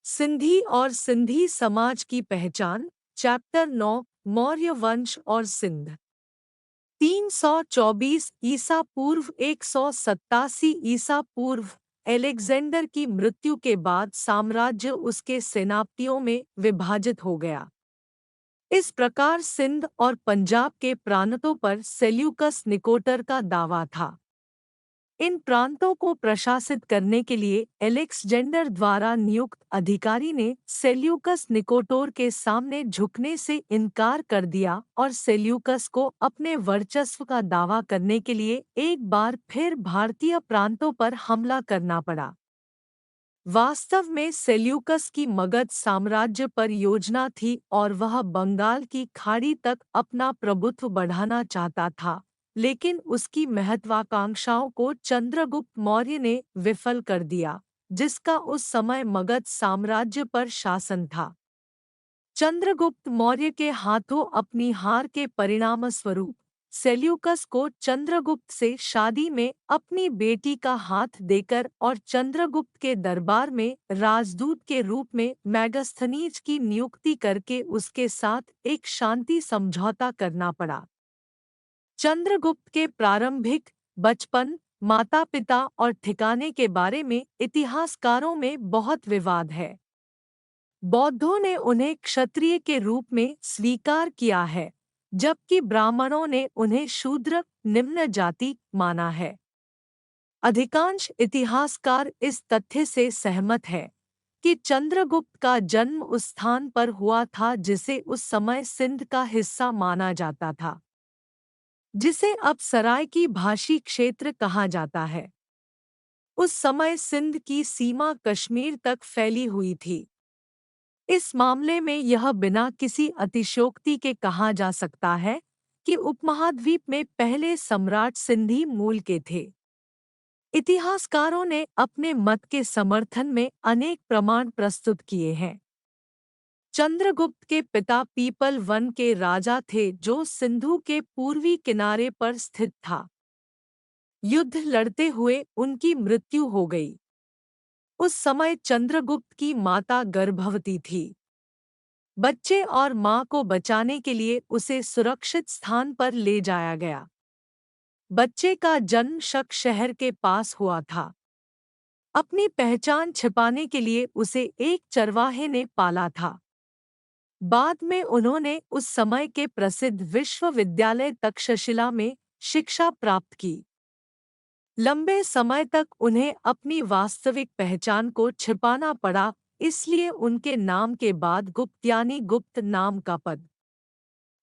सिंधी और सिंधी समाज की पहचान। चैप्टर 9, मौर्य वंश और सिंध। 324 ईसा पूर्व 187 ईसा पूर्व एलेक्जेंडर की मृत्यु के बाद साम्राज्य उसके सेनापतियों में विभाजित हो गया। इस प्रकार सिंध और पंजाब के प्रांतों पर सेल्यूकस निकोटर का दावा था। इन प्रांतों को प्रशासित करने के लिए एलेक्जेंडर द्वारा नियुक्त अधिकारी ने सेल्यूकस निकोटोर के सामने झुकने से इनकार कर दिया और सेल्यूकस को अपने वर्चस्व का दावा करने के लिए एक बार फिर भारतीय प्रांतों पर हमला करना पड़ा। वास्तव में सेल्यूकस की मगध साम्राज्य पर योजना थी और वह बंगाल की खाड़ी तक अपना प्रभुत्व बढ़ाना चाहता था, लेकिन उसकी महत्वाकांक्षाओं को चंद्रगुप्त मौर्य ने विफल कर दिया, जिसका उस समय मगध साम्राज्य पर शासन था। चंद्रगुप्त मौर्य के हाथों अपनी हार के परिणामस्वरूप सेल्यूकस को चंद्रगुप्त से शादी में अपनी बेटी का हाथ देकर और चंद्रगुप्त के दरबार में राजदूत के रूप में मैगस्थनीज की नियुक्ति करके उसके साथ एक शांति समझौता करना पड़ा। चंद्रगुप्त के प्रारंभिक बचपन, माता-पिता और ठिकाने के बारे में इतिहासकारों में बहुत विवाद है। बौद्धों ने उन्हें क्षत्रिय के रूप में स्वीकार किया है, जबकि ब्राह्मणों ने उन्हें शूद्र, निम्न जाति माना है। अधिकांश इतिहासकार इस तथ्य से सहमत है कि चंद्रगुप्त का जन्म उस स्थान पर हुआ था जिसे उस समय सिंध का हिस्सा माना जाता था, जिसे अब सरायकी भाषी क्षेत्र कहा जाता है। उस समय सिंध की सीमा कश्मीर तक फैली हुई थी। इस मामले में यह बिना किसी अतिशयोक्ति के कहा जा सकता है कि उपमहाद्वीप में पहले सम्राट सिंधी मूल के थे। इतिहासकारों ने अपने मत के समर्थन में अनेक प्रमाण प्रस्तुत किए हैं। चंद्रगुप्त के पिता पीपल वन के राजा थे जो सिंधु के पूर्वी किनारे पर स्थित था। युद्ध लड़ते हुए उनकी मृत्यु हो गई। उस समय चंद्रगुप्त की माता गर्भवती थी। बच्चे और मां को बचाने के लिए उसे सुरक्षित स्थान पर ले जाया गया। बच्चे का जन्म शक शहर के पास हुआ था। अपनी पहचान छिपाने के लिए उसे एक चरवाहे ने पाला था। बाद में उन्होंने उस समय के प्रसिद्ध विश्वविद्यालय तक्षशिला में शिक्षा प्राप्त की। लंबे समय तक उन्हें अपनी वास्तविक पहचान को छिपाना पड़ा, इसलिए उनके नाम के बाद गुप्त यानी गुप्त नाम का पद।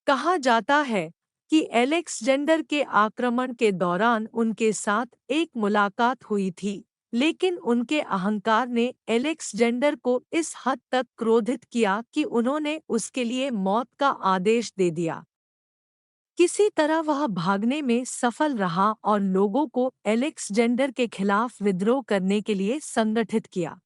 कहा जाता है कि एलेक्जेंडर के आक्रमण के दौरान उनके साथ एक मुलाकात हुई थी, लेकिन उनके अहंकार ने एलेक्जेंडर को इस हद तक क्रोधित किया कि उन्होंने उसके लिए मौत का आदेश दे दिया। किसी तरह वह भागने में सफल रहा और लोगों को एलेक्जेंडर के खिलाफ विद्रोह करने के लिए संगठित किया।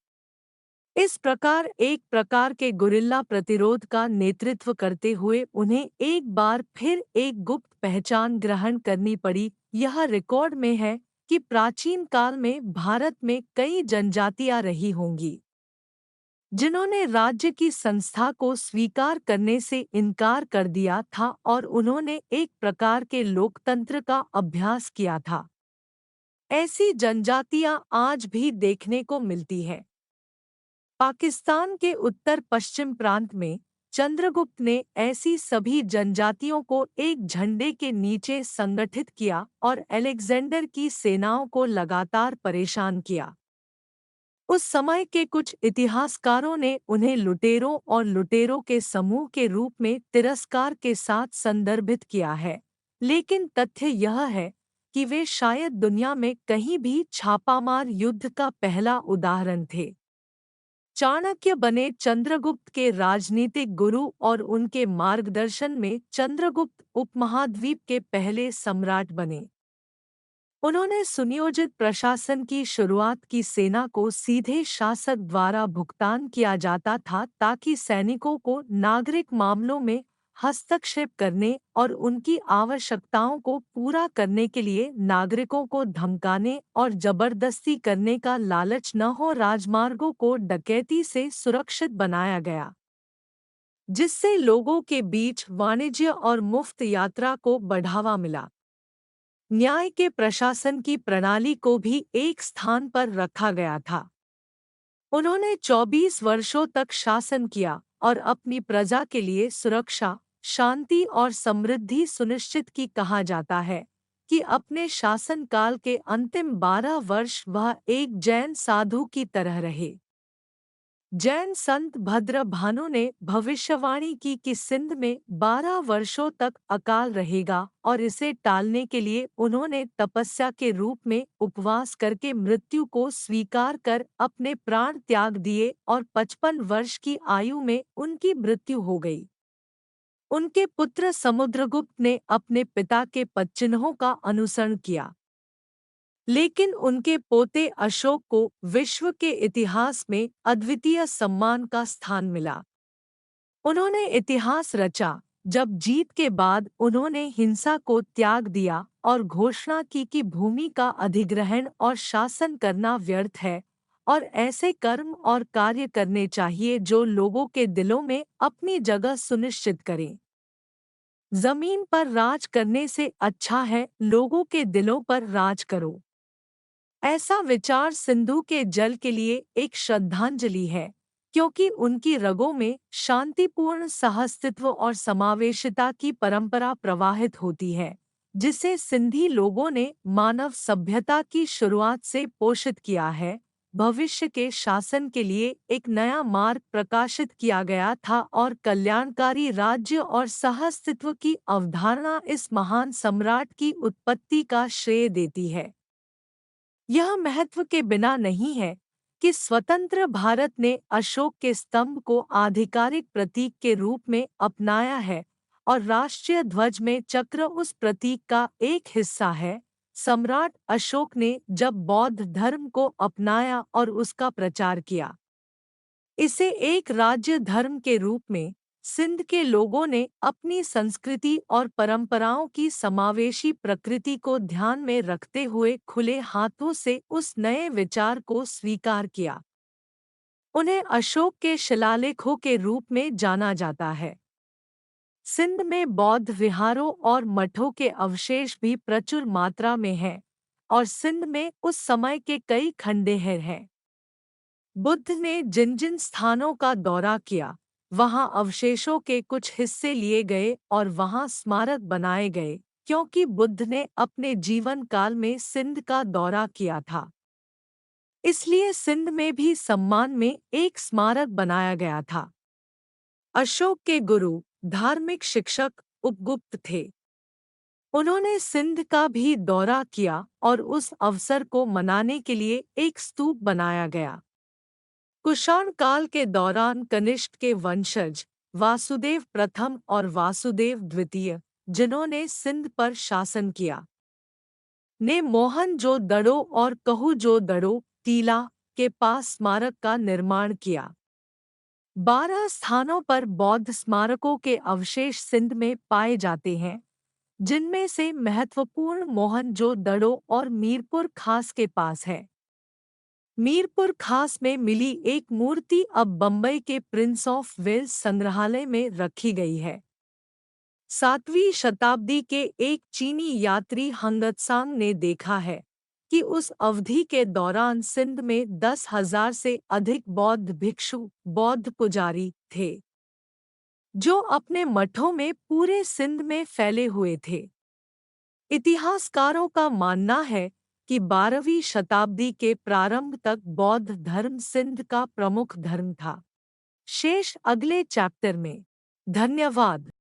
इस प्रकार एक प्रकार के गुरिल्ला प्रतिरोध का नेतृत्व करते हुए उन्हें एक बार फिर एक गुप्त पहचान ग्रहण करनी पड़ी। यह रिकॉर्ड में है कि प्राचीन काल में भारत में कई जनजातियां रही होंगी, जिन्होंने राज्य की संस्था को स्वीकार करने से इनकार कर दिया था और उन्होंने एक प्रकार के लोकतंत्र का अभ्यास किया था। ऐसी जनजातियां आज भी देखने को मिलती है। पाकिस्तान के उत्तर पश्चिम प्रांत में चंद्रगुप्त ने ऐसी सभी जनजातियों को एक झंडे के नीचे संगठित किया और अलेक्जेंडर की सेनाओं को लगातार परेशान किया। उस समय के कुछ इतिहासकारों ने उन्हें लुटेरों और लुटेरों के समूह के रूप में तिरस्कार के साथ संदर्भित किया है, लेकिन तथ्य यह है कि वे शायद दुनिया में कहीं भी छापामार युद्ध का पहला उदाहरण थे। चाणक्य बने चंद्रगुप्त के राजनीतिक गुरु और उनके मार्गदर्शन में चंद्रगुप्त उपमहाद्वीप के पहले सम्राट बने। उन्होंने सुनियोजित प्रशासन की शुरुआत की। सेना को सीधे शासक द्वारा भुगतान किया जाता था ताकि सैनिकों को नागरिक मामलों में हस्तक्षेप करने और उनकी आवश्यकताओं को पूरा करने के लिए नागरिकों को धमकाने और जबरदस्ती करने का लालच न हो, राजमार्गों को डकैती से सुरक्षित बनाया गया, जिससे लोगों के बीच वाणिज्य और मुफ्त यात्रा को बढ़ावा मिला। न्याय के प्रशासन की प्रणाली को भी एक स्थान पर रखा गया था। उन्होंने 24 वर्षों तक शासन किया और अपनी प्रजा के लिए सुरक्षा, शांति और समृद्धि सुनिश्चित की। कहा जाता है कि अपने शासनकाल के अंतिम 12 वर्ष वह एक जैन साधु की तरह रहे। जैन संत भद्र भानु ने भविष्यवाणी की कि सिंध में 12 वर्षों तक अकाल रहेगा और इसे टालने के लिए उन्होंने तपस्या के रूप में उपवास करके मृत्यु को स्वीकार कर अपने प्राण त्याग दिए और 55 वर्ष की आयु में उनकी मृत्यु हो गई। उनके पुत्र समुद्रगुप्त ने अपने पिता के पदचिन्हों का अनुसरण किया, लेकिन उनके पोते अशोक को विश्व के इतिहास में अद्वितीय सम्मान का स्थान मिला। उन्होंने इतिहास रचा जब जीत के बाद उन्होंने हिंसा को त्याग दिया और घोषणा की कि भूमि का अधिग्रहण और शासन करना व्यर्थ है और ऐसे कर्म और कार्य करने चाहिए जो लोगों के दिलों में अपनी जगह सुनिश्चित करें। जमीन पर राज करने से अच्छा है लोगों के दिलों पर राज करो। ऐसा विचार सिंधु के जल के लिए एक श्रद्धांजलि है, क्योंकि उनकी रगों में शांतिपूर्ण सहअस्तित्व और समावेशिता की परंपरा प्रवाहित होती है, जिसे सिंधी लोगों ने मानव सभ्यता की शुरुआत से पोषित किया है। भविष्य के शासन के लिए एक नया मार्ग प्रकाशित किया गया था और कल्याणकारी राज्य और सहअस्तित्व की अवधारणा इस महान सम्राट की उत्पत्ति का श्रेय देती है। यह महत्व के बिना नहीं है कि स्वतंत्र भारत ने अशोक के स्तंभ को आधिकारिक प्रतीक के रूप में अपनाया है और राष्ट्रीय ध्वज में चक्र उस प्रतीक का एक हिस्सा है। सम्राट अशोक ने जब बौद्ध धर्म को अपनाया और उसका प्रचार किया, इसे एक राज्य धर्म के रूप में, सिंध के लोगों ने अपनी संस्कृति और परंपराओं की समावेशी प्रकृति को ध्यान में रखते हुए खुले हाथों से उस नए विचार को स्वीकार किया। उन्हें अशोक के शिलालेखों के रूप में जाना जाता है। सिंध में बौद्ध विहारों और मठों के अवशेष भी प्रचुर मात्रा में हैं और सिंध में उस समय के कई खंडहर हैं। बुद्ध ने जिन जिन स्थानों का दौरा किया, वहां अवशेषों के कुछ हिस्से लिए गए और वहां स्मारक बनाए गए, क्योंकि बुद्ध ने अपने जीवन काल में सिंध का दौरा किया था। इसलिए सिंध में भी सम्मान में एक स्मारक बनाया गया था। अशोक के गुरु, धार्मिक शिक्षक उपगुप्त थे। उन्होंने सिंध का भी दौरा किया और उस अवसर को मनाने के लिए एक स्तूप बनाया गया। कुषाण काल के दौरान कनिष्क के वंशज वासुदेव प्रथम और वासुदेव द्वितीय, जिन्होंने सिंध पर शासन किया, ने मोहनजोदड़ो और कहूजोदड़ो टीला के पास स्मारक का निर्माण किया। 12 स्थानों पर बौद्ध स्मारकों के अवशेष सिंध में पाए जाते हैं, जिनमें से महत्वपूर्ण मोहनजोदड़ो और मीरपुर खास के पास है। मीरपुर खास में मिली एक मूर्ति अब बम्बई के प्रिंस ऑफ वेल्स संग्रहालय में रखी गई है। 7वीं शताब्दी के एक चीनी यात्री हंगत्सांग ने देखा है कि उस अवधि के दौरान सिंध में 10,000 से अधिक बौद्ध भिक्षु, बौद्ध पुजारी थे, जो अपने मठों में पूरे सिंध में फैले हुए थे। इतिहासकारों का मानना है कि 12वीं शताब्दी के प्रारंभ तक बौद्ध धर्म सिंध का प्रमुख धर्म था। शेष अगले चैप्टर में। धन्यवाद।